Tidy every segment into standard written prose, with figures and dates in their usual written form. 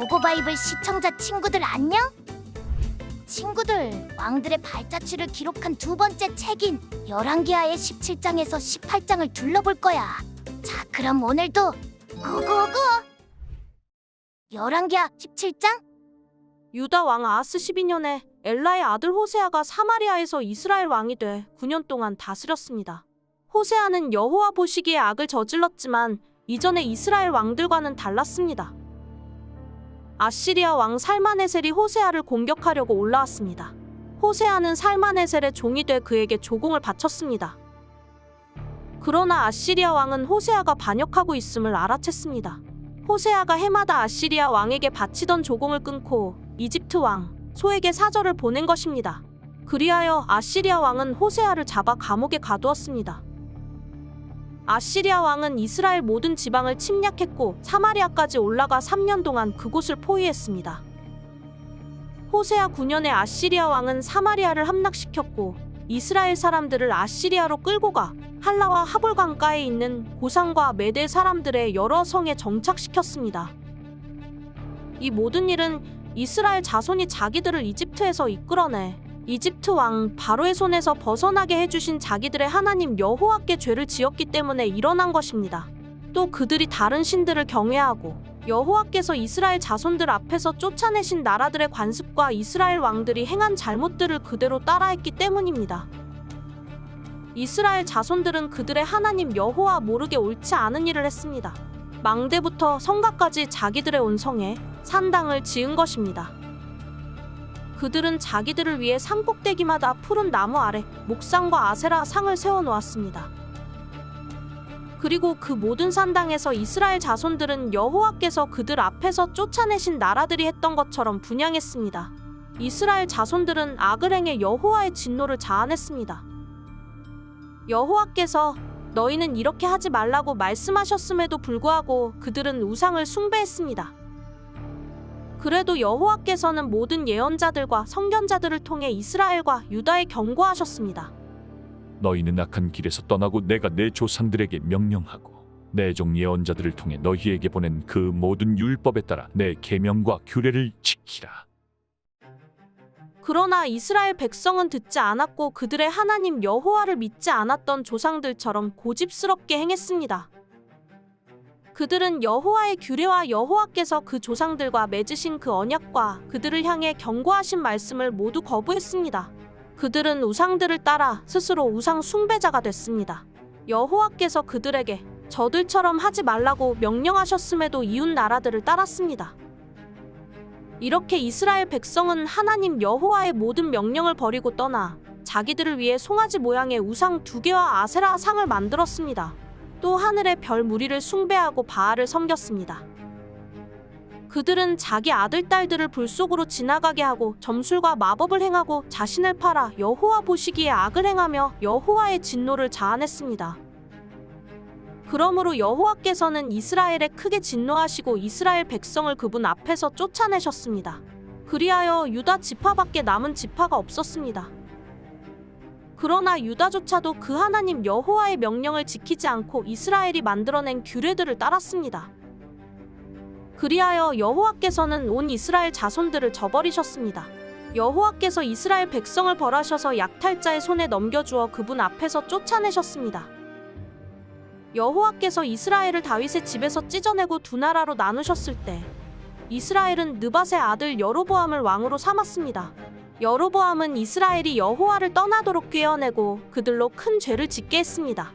고고바이블 시청자 친구들 안녕? 친구들, 왕들의 발자취를 기록한 두 번째 책인 열왕기하의 17장에서 18장을 둘러볼 거야. 자, 그럼 오늘도 고고고! 열왕기하 17장? 유다 왕 아하스 12년에 엘라의 아들 호세아가 사마리아에서 이스라엘 왕이 돼 9년 동안 다스렸습니다. 호세아는 여호와 보시기에 악을 저질렀지만 이전의 이스라엘 왕들과는 달랐습니다. 아시리아 왕 살마네셀이 호세아를 공격하려고 올라왔습니다. 호세아는 살마네셀의 종이 돼 그에게 조공을 바쳤습니다. 그러나 아시리아 왕은 호세아가 반역하고 있음을 알아챘습니다. 호세아가 해마다 아시리아 왕에게 바치던 조공을 끊고 이집트 왕 소에게 사절을 보낸 것입니다. 그리하여 아시리아 왕은 호세아를 잡아 감옥에 가두었습니다. 아시리아 왕은 이스라엘 모든 지방을 침략했고 사마리아까지 올라가 3년 동안 그곳을 포위했습니다. 호세아 9년에 아시리아 왕은 사마리아를 함락시켰고 이스라엘 사람들을 아시리아로 끌고 가 할라와 하볼 강가에 있는 고산과 메대 사람들의 여러 성에 정착시켰습니다. 이 모든 일은 이스라엘 자손이 자기들을 이집트에서 이끌어내 이집트 왕 바로의 손에서 벗어나게 해주신 자기들의 하나님 여호와께 죄를 지었기 때문에 일어난 것입니다. 또 그들이 다른 신들을 경외하고 여호와께서 이스라엘 자손들 앞에서 쫓아내신 나라들의 관습과 이스라엘 왕들이 행한 잘못들을 그대로 따라했기 때문입니다. 이스라엘 자손들은 그들의 하나님 여호와 모르게 옳지 않은 일을 했습니다. 망대부터 성곽까지 자기들의 온성에 산당을 지은 것입니다. 그들은 자기들을 위해 산꼭대기마다 푸른 나무 아래 목상과 아세라 상을 세워놓았습니다. 그리고 그 모든 산당에서 이스라엘 자손들은 여호와께서 그들 앞에서 쫓아내신 나라들이 했던 것처럼 분향했습니다. 이스라엘 자손들은 악을 행해 여호와의 진노를 자아냈습니다. 여호와께서 너희는 이렇게 하지 말라고 말씀하셨음에도 불구하고 그들은 우상을 숭배했습니다. 그래도 여호와께서는 모든 예언자들과 선견자들을 통해 이스라엘과 유다에 경고하셨습니다. 너희는 악한 길에서 떠나고 내가 내 조상들에게 명령하고 내 종 예언자들을 통해 너희에게 보낸 그 모든 율법에 따라 내 계명과 규례를 지키라. 그러나 이스라엘 백성은 듣지 않았고 그들의 하나님 여호와를 믿지 않았던 조상들처럼 고집스럽게 행했습니다. 그들은 여호와의 규례와 여호와께서 그 조상들과 맺으신 그 언약과 그들을 향해 경고하신 말씀을 모두 거부했습니다. 그들은 우상들을 따라 스스로 우상 숭배자가 됐습니다. 여호와께서 그들에게 저들처럼 하지 말라고 명령하셨음에도 이웃 나라들을 따랐습니다. 이렇게 이스라엘 백성은 하나님 여호와의 모든 명령을 버리고 떠나 자기들을 위해 송아지 모양의 우상 2개와 아세라 상을 만들었습니다. 또 하늘의 별 무리를 숭배하고 바알을 섬겼습니다. 그들은 자기 아들, 딸들을 불 속으로 지나가게 하고 점술과 마법을 행하고 자신을 팔아 여호와 보시기에 악을 행하며 여호와의 진노를 자아냈습니다. 그러므로 여호와께서는 이스라엘에 크게 진노하시고 이스라엘 백성을 그분 앞에서 쫓아내셨습니다. 그리하여 유다 지파밖에 남은 지파가 없었습니다. 그러나 유다조차도 그 하나님 여호와의 명령을 지키지 않고 이스라엘이 만들어낸 규례들을 따랐습니다. 그리하여 여호와께서는 온 이스라엘 자손들을 저버리셨습니다. 여호와께서 이스라엘 백성을 벌하셔서 약탈자의 손에 넘겨주어 그분 앞에서 쫓아내셨습니다. 여호와께서 이스라엘을 다윗의 집에서 찢어내고 두 나라로 나누셨을 때 이스라엘은 느밧의 아들 여로보암을 왕으로 삼았습니다. 여로보암은 이스라엘이 여호와를 떠나도록 꾀어내고 그들로 큰 죄를 짓게 했습니다.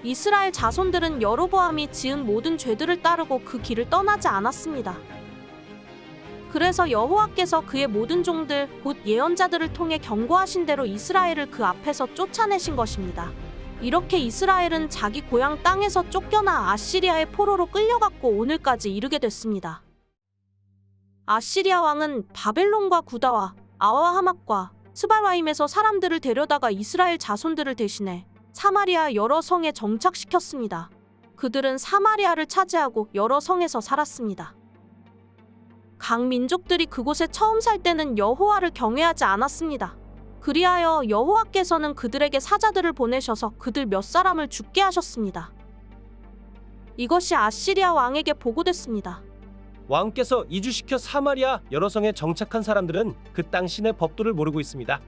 이스라엘 자손들은 여로보암이 지은 모든 죄들을 따르고 그 길을 떠나지 않았습니다. 그래서 여호와께서 그의 모든 종들 곧 예언자들을 통해 경고하신 대로 이스라엘을 그 앞에서 쫓아내신 것입니다. 이렇게 이스라엘은 자기 고향 땅에서 쫓겨나 아시리아의 포로로 끌려갔고 오늘까지 이르게 됐습니다. 아시리아 왕은 바벨론과 구다와 아와 하맛과 스발와임에서 사람들을 데려다가 이스라엘 자손들을 대신해 사마리아 여러 성에 정착시켰습니다. 그들은 사마리아를 차지하고 여러 성에서 살았습니다. 각 민족들이 그곳에 처음 살 때는 여호와를 경외하지 않았습니다. 그리하여 여호와께서는 그들에게 사자들을 보내셔서 그들 몇 사람을 죽게 하셨습니다. 이것이 아시리아 왕에게 보고됐습니다. 왕께서 이주시켜 사마리아 여러 성에 정착한 사람들은 그 땅 신의 법도를 모르고 있습니다.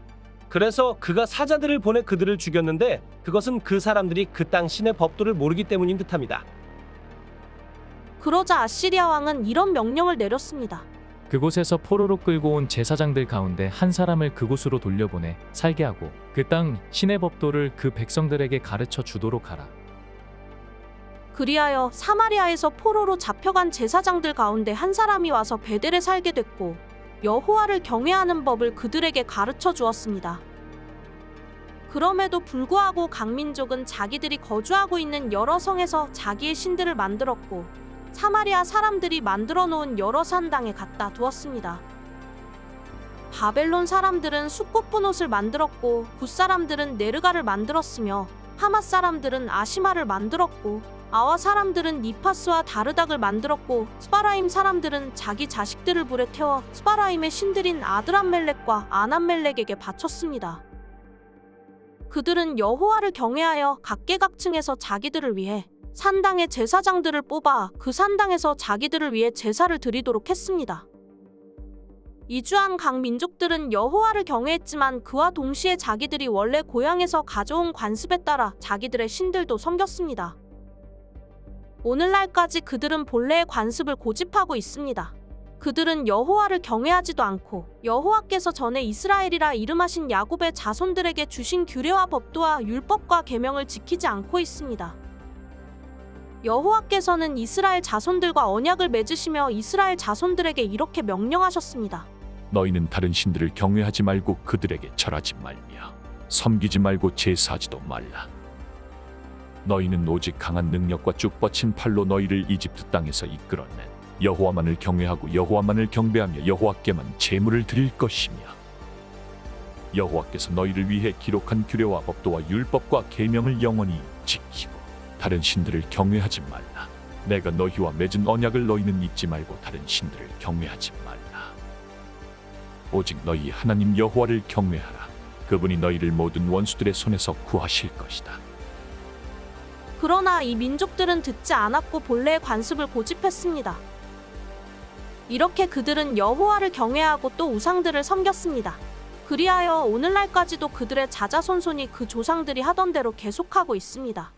그래서 그가 사자들을 보내 그들을 죽였는데 그것은 그 사람들이 그 땅 신의 법도를 모르기 때문인 듯합니다. 그러자 아시리아 왕은 이런 명령을 내렸습니다. 그곳에서 포로로 끌고 온 제사장들 가운데 한 사람을 그곳으로 돌려보내 살게 하고 그 땅 신의 법도를 그 백성들에게 가르쳐 주도록 하라. 그리하여 사마리아에서 포로로 잡혀간 제사장들 가운데 한 사람이 와서 베델에 살게 됐고 여호와를 경외하는 법을 그들에게 가르쳐 주었습니다. 그럼에도 불구하고 각 민족은 자기들이 거주하고 있는 여러 성에서 자기의 신들을 만들었고 사마리아 사람들이 만들어 놓은 여러 산당에 갖다 두었습니다. 바벨론 사람들은 숫꽃분옷을 만들었고 굿 사람들은 네르가를 만들었으며 하맛 사람들은 아시마를 만들었고 아와 사람들은 니파스와 다르닥을 만들었고 스바라임 사람들은 자기 자식들을 불에 태워 스바라임의 신들인 아드람멜렉과 아남멜렉에게 바쳤습니다. 그들은 여호와를 경외하여 각계각층에서 자기들을 위해 산당의 제사장들을 뽑아 그 산당에서 자기들을 위해 제사를 드리도록 했습니다. 이주한 각 민족들은 여호와를 경외했지만 그와 동시에 자기들이 원래 고향에서 가져온 관습에 따라 자기들의 신들도 섬겼습니다. 오늘날까지 그들은 본래의 관습을 고집하고 있습니다. 그들은 여호와를 경외하지도 않고 여호와께서 전에 이스라엘이라 이름하신 야곱의 자손들에게 주신 규례와 법도와 율법과 계명을 지키지 않고 있습니다. 여호와께서는 이스라엘 자손들과 언약을 맺으시며 이스라엘 자손들에게 이렇게 명령하셨습니다. 너희는 다른 신들을 경외하지 말고 그들에게 절하지 말며 섬기지 말고 제사하지도 말라. 너희는 오직 강한 능력과 쭉 뻗친 팔로 너희를 이집트 땅에서 이끌어낸 여호와만을 경외하고 여호와만을 경배하며 여호와께만 제물을 드릴 것이며 여호와께서 너희를 위해 기록한 규례와 법도와 율법과 계명을 영원히 지키고 다른 신들을 경외하지 말라. 내가 너희와 맺은 언약을 너희는 잊지 말고 다른 신들을 경외하지 말라. 오직 너희 하나님 여호와를 경외하라. 그분이 너희를 모든 원수들의 손에서 구하실 것이다. 그러나 이 민족들은 듣지 않았고 본래의 관습을 고집했습니다. 이렇게 그들은 여호와를 경외하고 또 우상들을 섬겼습니다. 그리하여 오늘날까지도 그들의 자자손손이 그 조상들이 하던 대로 계속하고 있습니다.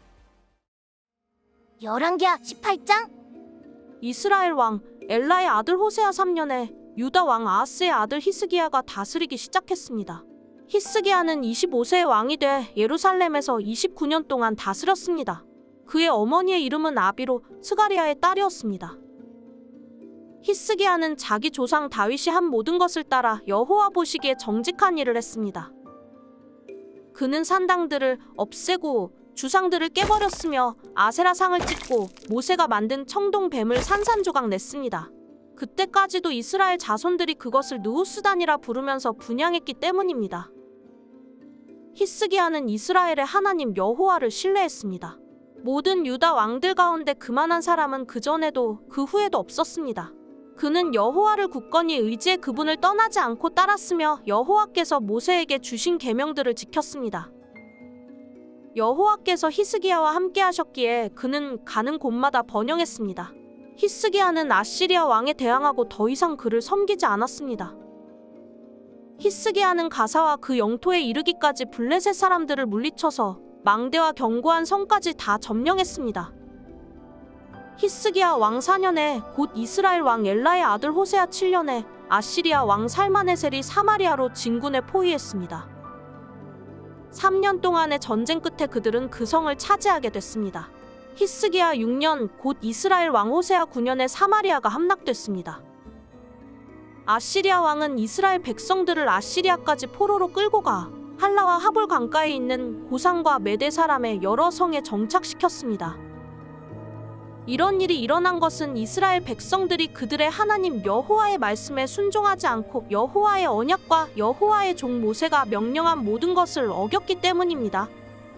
열왕기하 18장? 이스라엘 왕 엘라의 아들 호세아 3년에 유다 왕 아하스의 아들 히스기야가 다스리기 시작했습니다. 히스기야는 25세의 왕이 돼 예루살렘에서 29년 동안 다스렸습니다. 그의 어머니의 이름은 아비로 스가리아의 딸이었습니다. 히스기야는 자기 조상 다윗이 한 모든 것을 따라 여호와 보시기에 정직한 일을 했습니다. 그는 산당들을 없애고 주상들을 깨버렸으며 아세라상을 찍고 모세가 만든 청동뱀을 산산조각 냈습니다. 그때까지도 이스라엘 자손들이 그것을 느후스단이라 부르면서 분향했기 때문입니다. 히스기야는 이스라엘의 하나님 여호와를 신뢰했습니다. 모든 유다 왕들 가운데 그만한 사람은 그전에도 그 후에도 없었습니다. 그는 여호와를 굳건히 의지해 그분을 떠나지 않고 따랐으며 여호와께서 모세에게 주신 계명들을 지켰습니다. 여호와께서 히스기야와 함께 하셨기에 그는 가는 곳마다 번영했습니다. 히스기야는 아시리아 왕에 대항하고 더 이상 그를 섬기지 않았습니다. 히스기야는 가사와 그 영토에 이르기까지 블레셋 사람들을 물리쳐서 망대와 견고한 성까지 다 점령했습니다. 히스기야 왕 4년에 곧 이스라엘 왕 엘라의 아들 호세아 7년에 아시리아 왕 살마네셀이 사마리아로 진군에 포위했습니다. 3년 동안의 전쟁 끝에 그들은 그 성을 차지하게 됐습니다. 히스기야 6년 곧 이스라엘 왕 호세아 9년에 사마리아가 함락됐습니다. 아시리아 왕은 이스라엘 백성들을 아시리아까지 포로로 끌고 가 할라와 하볼 강가에 있는 고산과 메대 사람의 여러 성에 정착시켰습니다. 이런 일이 일어난 것은 이스라엘 백성들이 그들의 하나님 여호와의 말씀에 순종하지 않고 여호와의 언약과 여호와의 종 모세가 명령한 모든 것을 어겼기 때문입니다.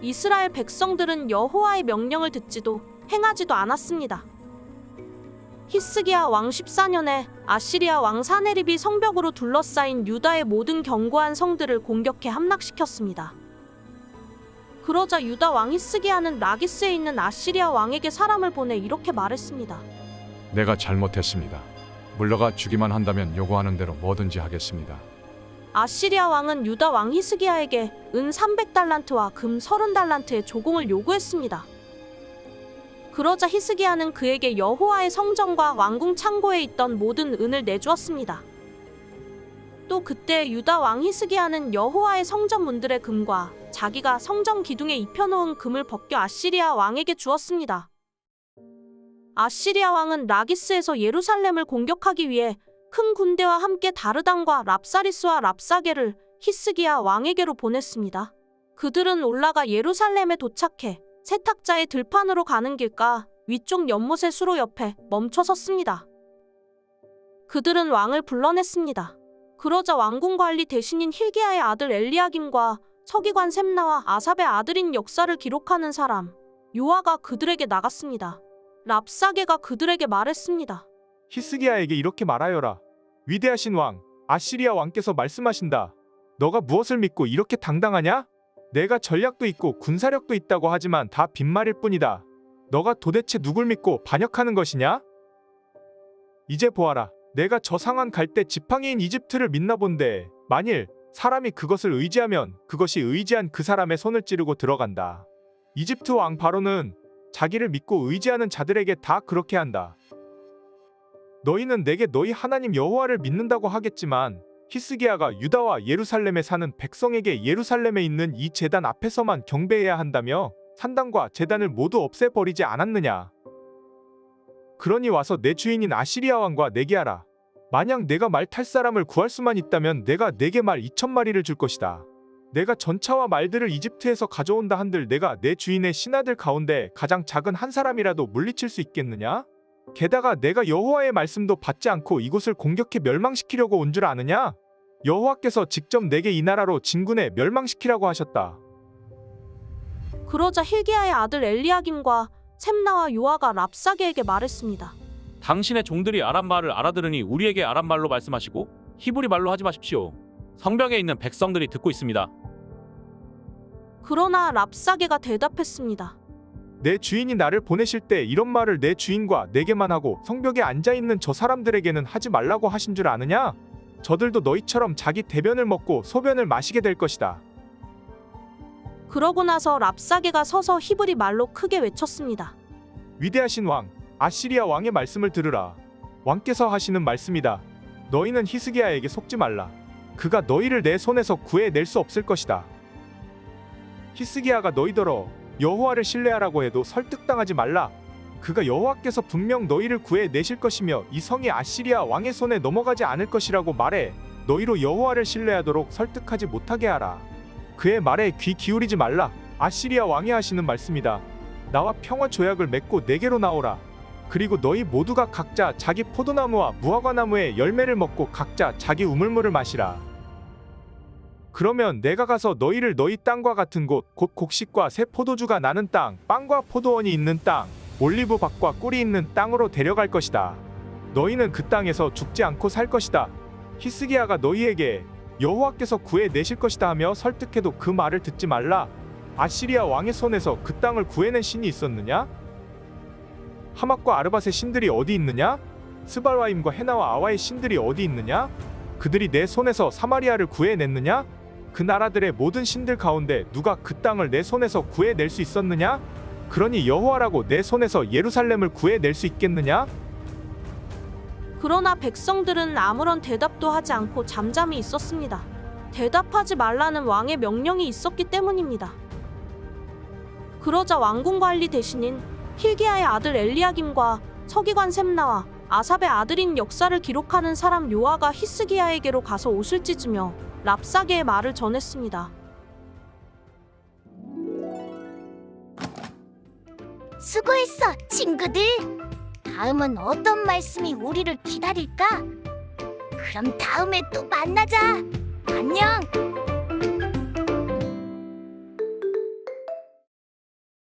이스라엘 백성들은 여호와의 명령을 듣지도 행하지도 않았습니다. 히스기야 왕 14년에 아시리아 왕 사네립이 성벽으로 둘러싸인 유다의 모든 견고한 성들을 공격해 함락시켰습니다. 그러자 유다 왕 히스기야는 라기스에 있는 아시리아 왕에게 사람을 보내 이렇게 말했습니다. 내가 잘못했습니다. 물러가 주기만 한다면 요구하는 대로 뭐든지 하겠습니다. 아시리아 왕은 유다 왕 히스기야에게 은 300달란트와 금 30달란트의 조공을 요구했습니다. 그러자 히스기야는 그에게 여호와의 성전과 왕궁 창고에 있던 모든 은을 내주었습니다. 또 그때 유다 왕 히스기야는 여호와의 성전 문들의 금과 자기가 성전 기둥에 입혀놓은 금을 벗겨 아시리아 왕에게 주었습니다. 아시리아 왕은 라기스에서 예루살렘을 공격하기 위해 큰 군대와 함께 다르단과 랍사리스와 랍사게를 히스기야 왕에게로 보냈습니다. 그들은 올라가 예루살렘에 도착해 세탁자의 들판으로 가는 길가 위쪽 연못의 수로 옆에 멈춰 섰습니다. 그들은 왕을 불러냈습니다. 그러자 왕궁 관리 대신인 힐기야의 아들 엘리야김과 서기관 셈나와 아삽의 아들인 역사를 기록하는 사람 요아가 그들에게 나갔습니다. 랍사게가 그들에게 말했습니다. 히스기야에게 이렇게 말하여라. 위대하신 왕, 아시리아 왕께서 말씀하신다. 너가 무엇을 믿고 이렇게 당당하냐? 내가 전략도 있고 군사력도 있다고 하지만 다 빈말일 뿐이다. 너가 도대체 누굴 믿고 반역하는 것이냐? 이제 보아라. 내가 저 상황 갈 때 지팡이인 이집트를 믿나 본데 만일 사람이 그것을 의지하면 그것이 의지한 그 사람의 손을 찌르고 들어간다. 이집트 왕 바로는 자기를 믿고 의지하는 자들에게 다 그렇게 한다. 너희는 내게 너희 하나님 여호와를 믿는다고 하겠지만 히스기야가 유다와 예루살렘에 사는 백성에게 예루살렘에 있는 이 제단 앞에서만 경배해야 한다며 산당과 제단을 모두 없애버리지 않았느냐. 그러니 와서 내 주인인 아시리아 왕과 내기하라. 만약 내가 말 탈 사람을 구할 수만 있다면 내가 내게 말 2,000마리를 줄 것이다. 내가 전차와 말들을 이집트에서 가져온다 한들 내가 내 주인의 신하들 가운데 가장 작은 한 사람이라도 물리칠 수 있겠느냐? 게다가 내가 여호와의 말씀도 받지 않고 이곳을 공격해 멸망시키려고 온 줄 아느냐? 여호와께서 직접 내게 이 나라로 진군해 멸망시키라고 하셨다. 그러자 힐기야의 아들 엘리야김과 셈나와 요아가 랍사게에게 말했습니다. 당신의 종들이 아람 말을 알아들으니 우리에게 아람 말로 말씀하시고 히브리 말로 하지 마십시오. 성벽에 있는 백성들이 듣고 있습니다. 그러나 랍사게가 대답했습니다. 내 주인이 나를 보내실 때 이런 말을 내 주인과 내게만 하고 성벽에 앉아있는 저 사람들에게는 하지 말라고 하신 줄 아느냐? 저들도 너희처럼 자기 대변을 먹고 소변을 마시게 될 것이다. 그러고 나서 랍사게가 서서 히브리 말로 크게 외쳤습니다. 위대하신 왕, 아시리아 왕의 말씀을 들으라. 왕께서 하시는 말씀이다. 너희는 히스기야에게 속지 말라. 그가 너희를 내 손에서 구해낼 수 없을 것이다. 히스기야가 너희더러 여호와를 신뢰하라고 해도 설득당하지 말라. 그가 여호와께서 분명 너희를 구해내실 것이며 이 성이 아시리아 왕의 손에 넘어가지 않을 것이라고 말해 너희로 여호와를 신뢰하도록 설득하지 못하게 하라. 그의 말에 귀 기울이지 말라. 아시리아 왕이 하시는 말씀이다. 나와 평화 조약을 맺고 내게로 나오라. 그리고 너희 모두가 각자 자기 포도나무와 무화과나무의 열매를 먹고 각자 자기 우물물을 마시라. 그러면 내가 가서 너희를 너희 땅과 같은 곳, 곧 곡식과 새 포도주가 나는 땅, 빵과 포도원이 있는 땅, 올리브 밭과 꿀이 있는 땅으로 데려갈 것이다. 너희는 그 땅에서 죽지 않고 살 것이다. 히스기야가 너희에게 여호와께서 구해내실 것이다 하며 설득해도 그 말을 듣지 말라. 아시리아 왕의 손에서 그 땅을 구해낸 신이 있었느냐? 하맛과 아르밧의 신들이 어디 있느냐? 스발와임과 헤나와 아와의 신들이 어디 있느냐? 그들이 내 손에서 사마리아를 구해냈느냐? 그 나라들의 모든 신들 가운데 누가 그 땅을 내 손에서 구해낼 수 있었느냐? 그러니 여호와라고 내 손에서 예루살렘을 구해낼 수 있겠느냐? 그러나 백성들은 아무런 대답도 하지 않고 잠잠히 있었습니다. 대답하지 말라는 왕의 명령이 있었기 때문입니다. 그러자 왕궁 관리 대신인 힐기야의 아들 엘리야김과 서기관 셈나와 아삽의 아들인 역사를 기록하는 사람 요아가 히스기야에게로 가서 옷을 찢으며 랍사게의 말을 전했습니다. 수고했어, 친구들. 다음은 어떤 말씀이 우리를 기다릴까? 그럼 다음에 또 만나자. 안녕.